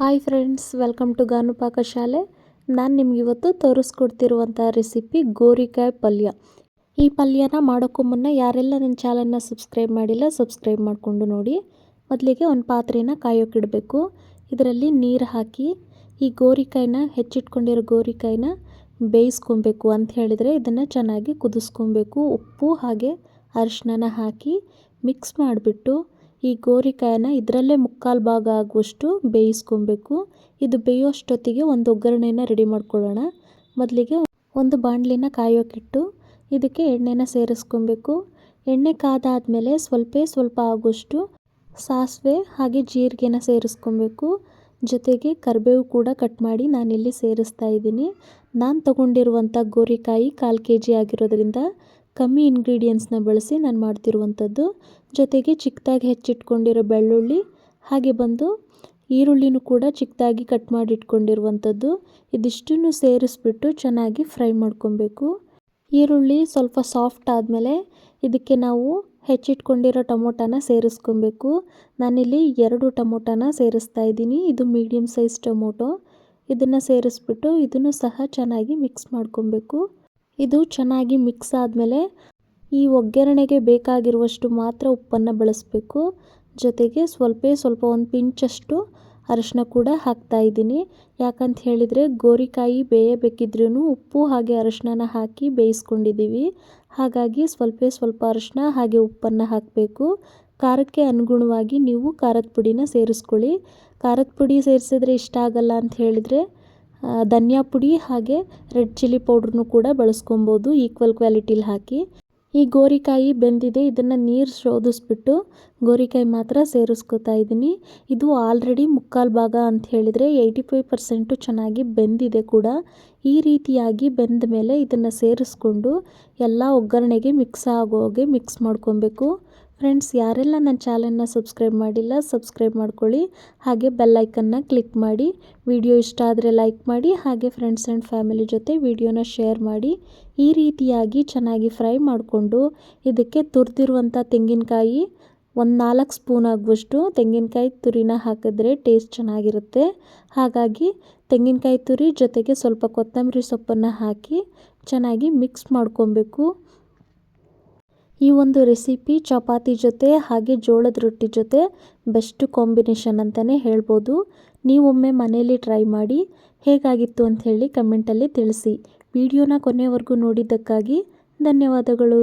Hi friends, welcome to Ganu Pakashale. ನಾನು ನಿಮ್ಗೆ ಇವತ್ತು ತೋರಿಸ್ಕೊಡ್ತಿರುವಂಥ ರೆಸಿಪಿ ಗೋರಿಕಾಯಿ ಪಲ್ಯ. ಈ ಪಲ್ಯನ ಮಾಡೋಕ್ಕೂ ಮುನ್ನ ಯಾರೆಲ್ಲ ನನ್ನ ಚಾನಲ್ನ ಸಬ್ಸ್ಕ್ರೈಬ್ ಮಾಡಿಲ್ಲ ಸಬ್ಸ್ಕ್ರೈಬ್ ಮಾಡಿಕೊಂಡು ನೋಡಿ. ಮೊದಲಿಗೆ ಒಂದು ಪಾತ್ರೆನ ಕಾಯೋಕ್ಕಿಡಬೇಕು. ಇದರಲ್ಲಿ ನೀರು ಹಾಕಿ ಈ ಗೋರಿಕಾಯಿನ ಹೆಚ್ಚಿಟ್ಕೊಂಡಿರೋ ಗೋರಿಕಾಯಿನ ಬೇಯಿಸ್ಕೊಬೇಕು. ಅಂತ ಹೇಳಿದರೆ ಇದನ್ನು ಚೆನ್ನಾಗಿ ಕುದಿಸ್ಕೊಬೇಕು. ಉಪ್ಪು ಹಾಗೆ ಅರಿಶಿನ ಹಾಕಿ ಮಿಕ್ಸ್ ಮಾಡಿಬಿಟ್ಟು ಈ ಗೋರಿಕಾಯಿನ ಇದರಲ್ಲೇ ಮುಕ್ಕಾಲು ಭಾಗ ಆಗುವಷ್ಟು ಬೇಯಿಸ್ಕೊಬೇಕು. ಇದು ಬೇಯೋಷ್ಟೊತ್ತಿಗೆ ಒಂದು ಒಗ್ಗರಣೆನ ರೆಡಿ ಮಾಡ್ಕೊಳ್ಳೋಣ. ಮೊದಲಿಗೆ ಒಂದು ಬಾಣಲಿನ ಕಾಯೋಕ್ಕಿಟ್ಟು ಇದಕ್ಕೆ ಎಣ್ಣೆನ ಸೇರಿಸ್ಕೊಬೇಕು. ಎಣ್ಣೆ ಕಾದಾದಮೇಲೆ ಸ್ವಲ್ಪ ಆಗುವಷ್ಟು ಸಾಸಿವೆ ಹಾಗೆ ಜೀರಿಗೆನ ಸೇರಿಸ್ಕೊಬೇಕು. ಜೊತೆಗೆ ಕರಿಬೇವು ಕೂಡ ಕಟ್ ಮಾಡಿ ನಾನಿಲ್ಲಿ ಸೇರಿಸ್ತಾ ಇದ್ದೀನಿ. ನಾನು ತಗೊಂಡಿರುವಂಥ ಗೋರಿಕಾಯಿ 1/4 kg ಆಗಿರೋದ್ರಿಂದ ಕಮ್ಮಿ ಇಂಗ್ರೀಡಿಯೆಂಟ್ಸ್ನ ಬಳಸಿ ನಾನು ಮಾಡ್ತಿರುವಂಥದ್ದು. ಜೊತೆಗೆ ಚಿಕ್ಕದಾಗಿ ಹೆಚ್ಚಿಟ್ಕೊಂಡಿರೋ ಬೆಳ್ಳುಳ್ಳಿ ಹಾಗೆ ಬಂದು ಈರುಳ್ಳಿನೂ ಕೂಡ ಚಿಕ್ಕದಾಗಿ ಕಟ್ ಮಾಡಿ ಇಟ್ಕೊಂಡಿರುವಂಥದ್ದು. ಇದಿಷ್ಟನ್ನು ಸೇರಿಸ್ಬಿಟ್ಟು ಚೆನ್ನಾಗಿ ಫ್ರೈ ಮಾಡ್ಕೊಬೇಕು. ಈರುಳ್ಳಿ ಸ್ವಲ್ಪ ಸಾಫ್ಟ್ ಆದಮೇಲೆ ಇದಕ್ಕೆ ನಾವು ಹೆಚ್ಚಿಟ್ಕೊಂಡಿರೋ ಟೊಮೊಟೊನ ಸೇರಿಸ್ಕೊಬೇಕು. ನಾನಿಲ್ಲಿ 2 ಟೊಮೊಟೊನ ಸೇರಿಸ್ತಾ ಇದ್ದೀನಿ. ಇದು ಮೀಡಿಯಮ್ ಸೈಜ್ ಟೊಮೊಟೊ. ಇದನ್ನು ಸೇರಿಸ್ಬಿಟ್ಟು ಇದನ್ನು ಸಹ ಚೆನ್ನಾಗಿ ಮಿಕ್ಸ್ ಮಾಡ್ಕೊಬೇಕು. ಇದು ಚೆನ್ನಾಗಿ ಮಿಕ್ಸ್ ಆದಮೇಲೆ ಈ ಒಗ್ಗರಣೆಗೆ ಬೇಕಾಗಿರುವಷ್ಟು ಮಾತ್ರ ಉಪ್ಪನ್ನು ಬಳಸಬೇಕು. ಜೊತೆಗೆ ಸ್ವಲ್ಪ ಒಂದು ಪಿಂಚಷ್ಟು ಅರಿಶಿನ ಕೂಡ ಹಾಕ್ತಾ ಇದ್ದೀನಿ. ಯಾಕಂತ ಹೇಳಿದರೆ ಗೋರಿಕಾಯಿ ಬೇಯಬೇಕಿದ್ರೂ ಉಪ್ಪು ಹಾಗೆ ಅರಿಶಿನ ಹಾಕಿ ಬೇಯಿಸ್ಕೊಂಡಿದ್ದೀವಿ. ಹಾಗಾಗಿ ಸ್ವಲ್ಪ ಅರಿಶಿನ ಹಾಗೆ ಉಪ್ಪನ್ನು ಹಾಕಬೇಕು. ಖಾರಕ್ಕೆ ಅನುಗುಣವಾಗಿ ನೀವು ಖಾರದ ಪುಡಿನ ಸೇರಿಸ್ಕೊಳ್ಳಿ. ಖಾರದ ಪುಡಿ ಸೇರಿಸಿದ್ರೆ ಇಷ್ಟ ಆಗಲ್ಲ ಅಂತ ಹೇಳಿದರೆ ಧನಿಯಾ ಪುಡಿ ಹಾಗೆ ರೆಡ್ ಚಿಲ್ಲಿ ಪೌಡ್ರನ್ನು ಕೂಡ ಬಳಸ್ಕೊಬೋದು ಈಕ್ವಲ್ ಕ್ವಾಲಿಟಿಲಿ ಹಾಕಿ. ಈ ಗೋರಿಕಾಯಿ ಬೆಂದಿದೆ. ಇದನ್ನು ನೀರು ಶೋಧಿಸ್ಬಿಟ್ಟು ಗೋರಿಕಾಯಿ ಮಾತ್ರ ಸೇರಿಸ್ಕೊತಾ ಇದ್ದೀನಿ. ಇದು ಆಲ್ರೆಡಿ ಮುಕ್ಕಾಲು ಭಾಗ ಅಂತ ಹೇಳಿದರೆ 85% ಚೆನ್ನಾಗಿ ಬೆಂದಿದೆ ಕೂಡ. ಈ ರೀತಿಯಾಗಿ ಬೆಂದ ಮೇಲೆ ಇದನ್ನು ಸೇರಿಸ್ಕೊಂಡು ಎಲ್ಲ ಒಗ್ಗರಣೆಗೆ ಮಿಕ್ಸ್ ಆಗೋಗೆ ಮಿಕ್ಸ್ ಮಾಡ್ಕೊಬೇಕು. ಫ್ರೆಂಡ್ಸ್, ಯಾರೆಲ್ಲ ನನ್ನ ಚಾನಲ್ನ ಸಬ್ಸ್ಕ್ರೈಬ್ ಮಾಡಿಲ್ಲ ಸಬ್ಸ್ಕ್ರೈಬ್ ಮಾಡ್ಕೊಳ್ಳಿ. ಹಾಗೆ ಬೆಲ್ ಐಕನ್ನ ಕ್ಲಿಕ್ ಮಾಡಿ. ವಿಡಿಯೋ ಇಷ್ಟ ಆದರೆ ಲೈಕ್ ಮಾಡಿ. ಹಾಗೆ ಫ್ರೆಂಡ್ಸ್ ಆ್ಯಂಡ್ ಫ್ಯಾಮಿಲಿ ಜೊತೆ ವಿಡಿಯೋನ ಶೇರ್ ಮಾಡಿ. ಈ ರೀತಿಯಾಗಿ ಚೆನ್ನಾಗಿ ಫ್ರೈ ಮಾಡಿಕೊಂಡು ಇದಕ್ಕೆ ತುರಿದಿರುವಂಥ ತೆಂಗಿನಕಾಯಿ ಒಂದು 4 ಸ್ಪೂನ್ ಆಗುವಷ್ಟು ತೆಂಗಿನಕಾಯಿ ತುರಿನ ಹಾಕಿದ್ರೆ ಟೇಸ್ಟ್ ಚೆನ್ನಾಗಿರುತ್ತೆ. ಹಾಗಾಗಿ ತೆಂಗಿನಕಾಯಿ ತುರಿ ಜೊತೆಗೆ ಸ್ವಲ್ಪ ಕೊತ್ತಂಬರಿ ಸೊಪ್ಪನ್ನು ಹಾಕಿ ಚೆನ್ನಾಗಿ ಮಿಕ್ಸ್ ಮಾಡ್ಕೊಬೇಕು. ಈ ಒಂದು ರೆಸಿಪಿ ಚಪಾತಿ ಜೊತೆ ಹಾಗೆ ಜೋಳದ ರೊಟ್ಟಿ ಜೊತೆ ಬೆಸ್ಟ್ ಕಾಂಬಿನೇಷನ್ ಅಂತಲೇ ಹೇಳ್ಬೋದು. ನೀವೊಮ್ಮೆ ಮನೆಯಲ್ಲಿ ಟ್ರೈ ಮಾಡಿ ಹೇಗಾಗಿತ್ತು ಅಂತ ಹೇಳಿ ಕಮೆಂಟಲ್ಲಿ ತಿಳಿಸಿ. ವಿಡಿಯೋನ ಕೊನೆವರೆಗೂ ನೋಡಿದ್ದಕ್ಕಾಗಿ ಧನ್ಯವಾದಗಳು.